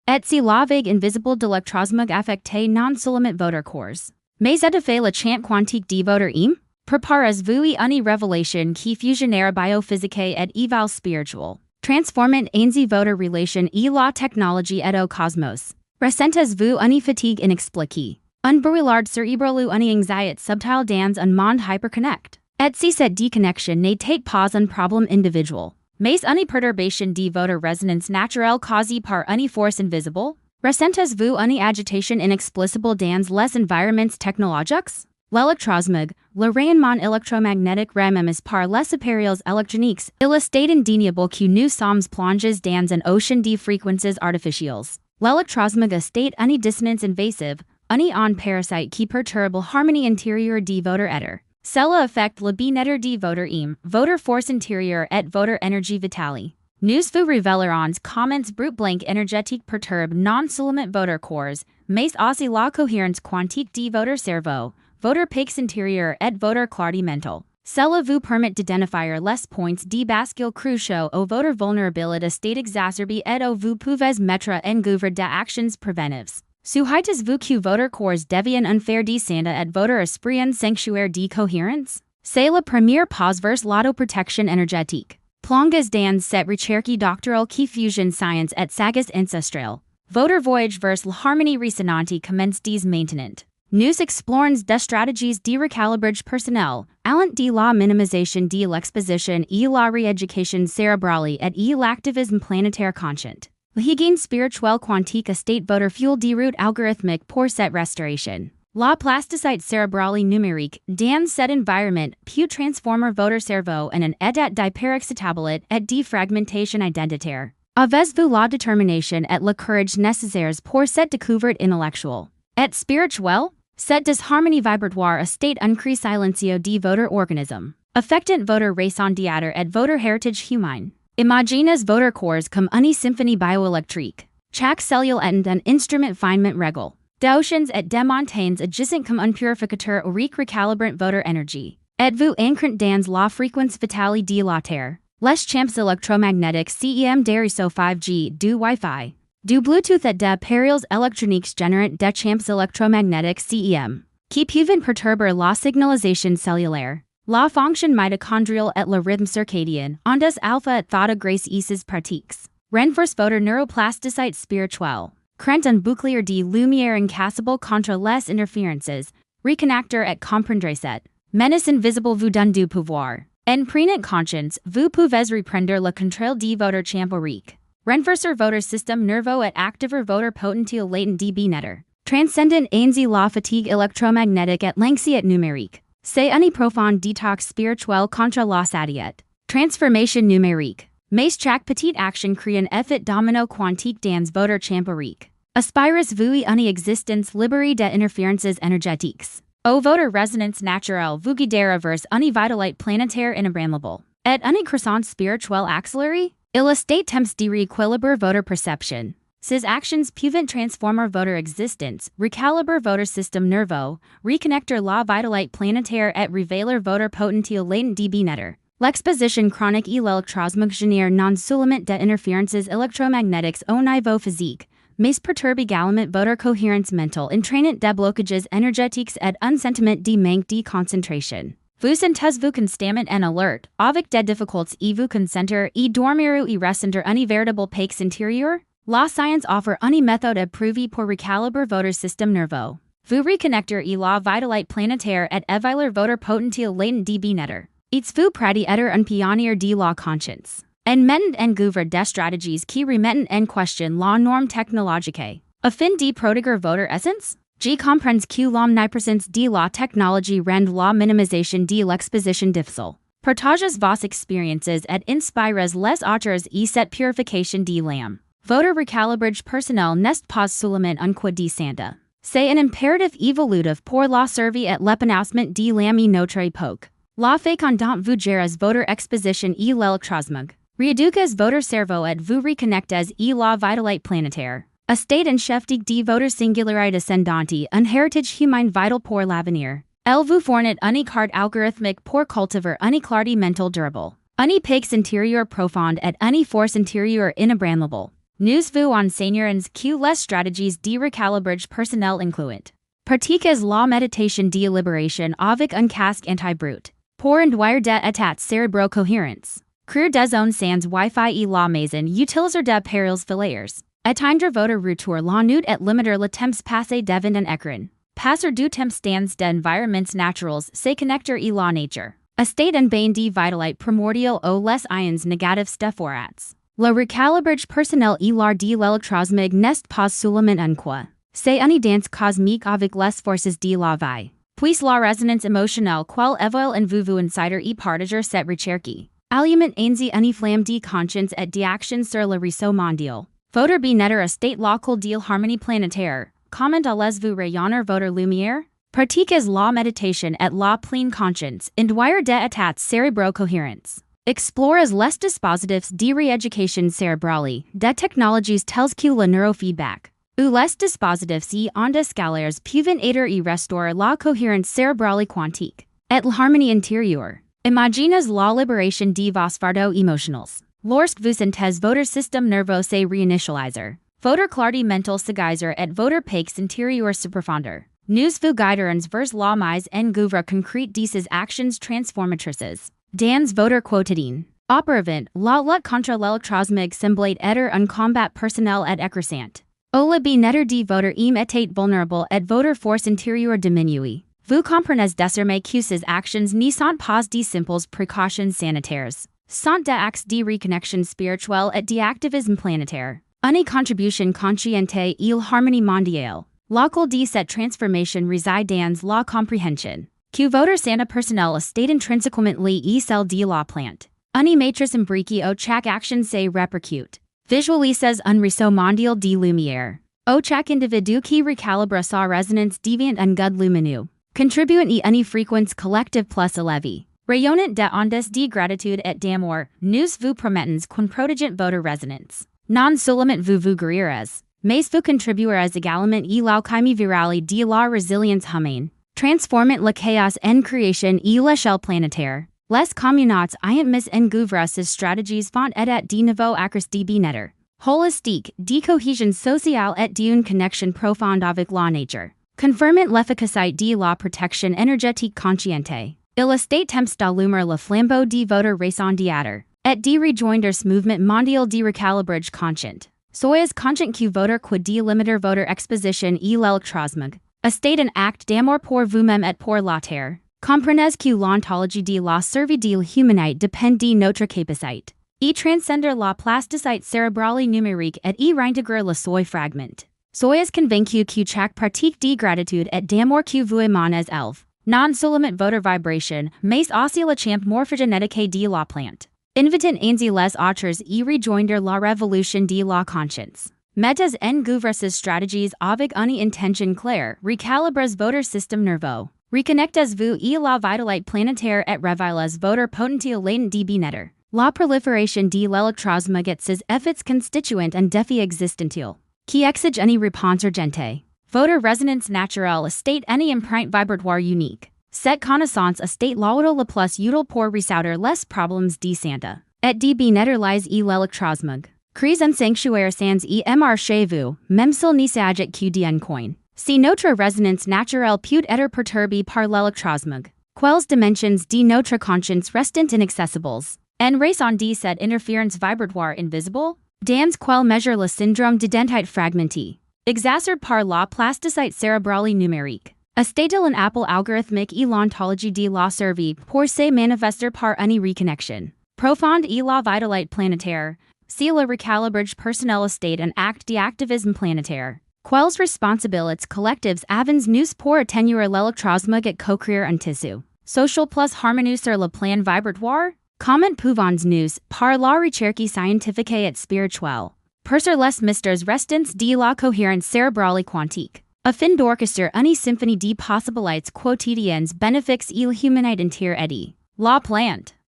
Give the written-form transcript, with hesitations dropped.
Et si la vague invisible de l'électrosmog affectait non seulement votre corps, mais étouffait le chant quantique de votre âme? Préparez-vous une révélation qui fusionnera biophysique et éveil spirituel, transformant ainsi votre relation et la technologie et au cosmos. Ressentez-vous une fatigue inexpliquée, un brouillard cérébral ou une anxiété subtile dans un monde hyperconnecté? Et si cette déconnexion n'était pas un problème individuel, mais une perturbation de votre résonance naturelle causée par une force invisible? Ressentez-vous une agitation inexplicable dans les environnements technologiques? L'électrosmog, le rayonnement électromagnétique remis par les appareils électroniques, il est indéniable que nous sommes plongés dans un océan de fréquences artificielles. L'électrosmog est une dissonance invasive, une onde parasite qui perturbe l'harmonie intérieure de votre être. Cela affecte le bien-être de votre âme, votre force intérieure et votre énergie vitale. Nous vous révélerons comment brute blank énergétique perturbe non seulement votre corps, mais aussi la cohérence quantique de votre cerveau, votre paix intérieure et votre clarté mentale. Cela vous permet d'identifier les points de bascule cruciaux où votre vulnérabilité state exacerbée et où vous pouvez mettre en œuvre des actions préventives. Souhaitez-vous que votre corps devienne un fer de santé et votre esprit un sanctuaire de cohérence? C'est la première pas vers l'autoprotection énergétique. Plonges dans cette recherche doctorale qui fusionne science et sagesse ancestrale. Votre voyage vers l'harmonie résonante commence dès maintenant. Nous explorons des stratégies de recalibrage personnel, allant de la minimisation de l'exposition et la rééducation cérébrale et l'activisme planétaire conscient. L'hygiène spirituelle quantique estate votre fuel de route algorithmique pour cette restauration. La plasticité cérébrale numérique dans cet environnement peut transformer votre cerveau en un état d'hyperexcitabilité et de fragmentation identitaire. Avez-vous la détermination et le courage nécessaires pour cette découverte intellectuelle et spirituelle? Cette disharmonie vibratoire estate uncrée silencio de votre organisme, affectant votre raison d'être et votre héritage humain. Imaginez votre corps comme une symphonie bioélectrique. Chaque cellule est un instrument finement réglé. D'oceans et des montagnes agissent comme un purificateur aurique recalibrant votre énergie. Êtes-vous ancré dans la fréquence vitale de la Terre? Les champs électromagnétiques CEM des 5G, du Wi-Fi, du Bluetooth et des appareils électroniques génèrent des champs électromagnétiques CEM, qui peuvent perturber la signalisation cellulaire, la fonction mitochondriale et le rythme circadien, ondes alpha et theta grâce à ces pratiques. Renforce votre neuroplasticité spirituelle. Créant un bouclier de lumière incassable contre les interférences, reconnecter et comprendre cette menace invisible vous donne du pouvoir. En prenant conscience, vous pouvez reprendre le contrôle de votre champ aurique. Renforcer votre système nerveux et activer votre potentiel latent de bien-être. Transcendant ainsi la fatigue électromagnétique et l'anxiété numérique. C'est une profonde détox spirituelle contre la satiété. Transformation numérique. Mais chaque petite action crée un effet domino quantique dans votre champ aurique. Aspirez-vous à une existence libérée d'interférences énergétiques? O votre résonance naturelle vous guidera vers une vitalité planétaire inébranlable. Et une croissance spirituelle accélérée? Il est temps de rééquilibrer votre perception. Ces actions peuvent transformer votre existence, recalibrer votre système nerveux, reconnecter la vitalité planétaire et révéler votre potentiel latent de bien-être. L'exposition chronique et l'électrosmog génère non seulement des interférences électromagnétiques au niveau physique, mais perturbe également votre cohérence mentale, entraînant des blocages énergétiques et un sentiment de manque de concentration. Vous sentez-vous constamment en alerte, avec des difficultés à vous concentrer et dormir ou à ressentir une véritable paix intérieure? La science offre une méthode éprouvée pour recalibrer votre système nerveux. Vous reconnecter à la vitalité planétaire et éveiller votre potentiel latent de bien-être. Êtes-vous prêt à être un pionnier de la conscience? En mettant en œuvre des stratégies qui remettent en question la norme technologique, afin de protéger votre essence? Je comprends que l'omniprésence de la technologie rend la minimisation de l'exposition difficile. Partagez vos expériences et inspirez les autres et cette purification de l'âme. Votre recalibrage personnel n'est pas seulement un coup de santé. C'est un impératif évolutif pour la survie et l'épanouissement de l'âme et notre époque. La fécondante vous gérez votre exposition et l'électrosmog. Rééduquez votre cerveau et vous reconnectez à la vitalité planétaire. Estate en chef de votre singularité ascendante, un héritage humain vital pour l'avenir. Elle vous fournit une carte algorithmique pour cultiver une clarté mentale durable, une paix intérieure profonde et une force intérieure inébranlable. Nous vous enseignons que les stratégies de recalibrage personnel incluent pratiques la méditation de libération avec un casque anti-brute pour induire des états cérébraux cohérents. Créer des zones sans Wi-Fi et la maison utiliser des périls filières. Éteindre votre retour la nuit et limiter le temps passé devant un écran. Passer du temps dans des environnements naturels se connecter et la nature. Estate en bain de vitalité primordial aux les ions négatifs de forats. Le recalibrage personnel et l'art de l'électrosmog n'est pas seulement un quoi. C'est une danse cosmique avec les forces de la vie. Puis la résonance émotionnelle quelle éveille en vous insider et partager cette recherche. Alimente ainsi une flamme de conscience et d'action sur le réseau mondial. Votre bien-être estate local de harmonie planétaire. Comment allez-vous rayonner votre lumière? Pratiquez la méditation et la pleine conscience, induire des états cérébraux cohérents. Explorez les dispositifs de rééducation cérébrale, des technologies telles que le neurofeedback, ou les dispositifs et ondes scalaires peuvent aider et restaurer la cohérence cérébrale quantique, et l'harmonie intérieure. Imaginez la libération de vos fardeaux émotionnels. Lorsque vous sentez votre système nerveux se réinitialiser, votre clarté mentale se geyser et votre paix intérieure se profondeur. Nous vous guiderons vers la mise en œuvre concrète de ces actions transformatrices. Dans votre quotidien. Auparavant, la lutte contre l'électrosmog semblait être un combat personnel et écrasant. Le bien-être de votre âme était vulnérable et votre force intérieure diminuée. Vous comprenez désormais que ces actions ne sont pas de simples précautions sanitaires. Sont des actes de reconnexion spirituelle et d'activisme planétaire. Une contribution consciente et l'harmonie mondiale. Local de cette transformation réside dans la compréhension que votre santé personnelle est intrinsèquement liée et celle de la plante. Une matrice imbriquée au chaque action se répercute. Visualisez un réseau mondial de lumière. Au chaque individu qui recalibre sa résonance devient un guide lumineux. Contribuant à une fréquence collective plus élevée. Rayonnant de ondes de gratitude et d'amour, nous vous promettons qu'en protégeant votre résonance. Non seulement vous guérirez, mais vous contribuerez également à l'alchimie virale de la résilience humaine. Transformant le chaos en création et l'échelle planétaire. Les communautés ayant mis en œuvre ces stratégies vont aider de nouveaux acres de bien-être. Holistique, de cohésion sociale et d'une connexion profonde avec la nature. Confirmant l'efficacité de la protection énergétique consciente. Il est temps d'allumer le flambeau de votre raison d'être, et de rejoindre ce mouvement mondial de recalibrage conscient. Soyez conscient que votre quid de limiter votre exposition et l'électrosmog. Estate un acte d'amour pour vous-même et pour la terre. Comprenez que l'ontologie de la survie de l'humanité dépend de notre capacité. Et transcender la plasticité cérébrale numérique et réintégrer le soi fragment. Soyez convaincu que chaque pratique de gratitude et d'amour que vous émanez élève. Non seulement votre vibration, mais aussi le champ morphogénétique de la plante. Invitant ainsi les autres et rejoindre la révolution de la conscience. Mettez en œuvre ces stratégies avec une intention claire, recalibrez votre système nerveux. Reconnectez-vous à la vitalité planétaire et révélez votre potentiel latent de bien-être. La prolifération de l'électrosmog et ses effets constituent un défi existentiel, qui exige une réponse urgente. Votre résonance naturelle est une empreinte vibratoire unique. Cette connaissance est l'outil le plus utile pour résoudre les problèmes de santé. Et de bien-être les et l'électrosmog. Créez un sanctuaire sans EMR chez vous, même s'il ne s'agit que d'un coin. Si notre résonance naturelle peut être perturbée par l'électrosmog, quelles dimensions de notre conscience restent inaccessibles? En raison de cette interférence vibratoire invisible? Dans quelle mesure le syndrome d'identité fragmentée, exacerbé par la plasticité cérébrale numérique, est-il un appel algorithmique et l'ontologie de la survie pour se manifester par une reconnexion profonde et la vitalité planétaire? Si le recalibrage personnel est un acte d'activisme planétaire, quelles responsabilités collectives avons-nous pour atténuer l'électrosmog et co-créer un tissu social plus harmonieux sur le plan vibratoire? Comment pouvons-nous, par la recherche scientifique et spirituelle, percer les mystères restants de la cohérence cérébrale quantique, afin d'orchestrer une symphonie de possibilités quotidiennes bénéfiques et l'humanité entière et la plante?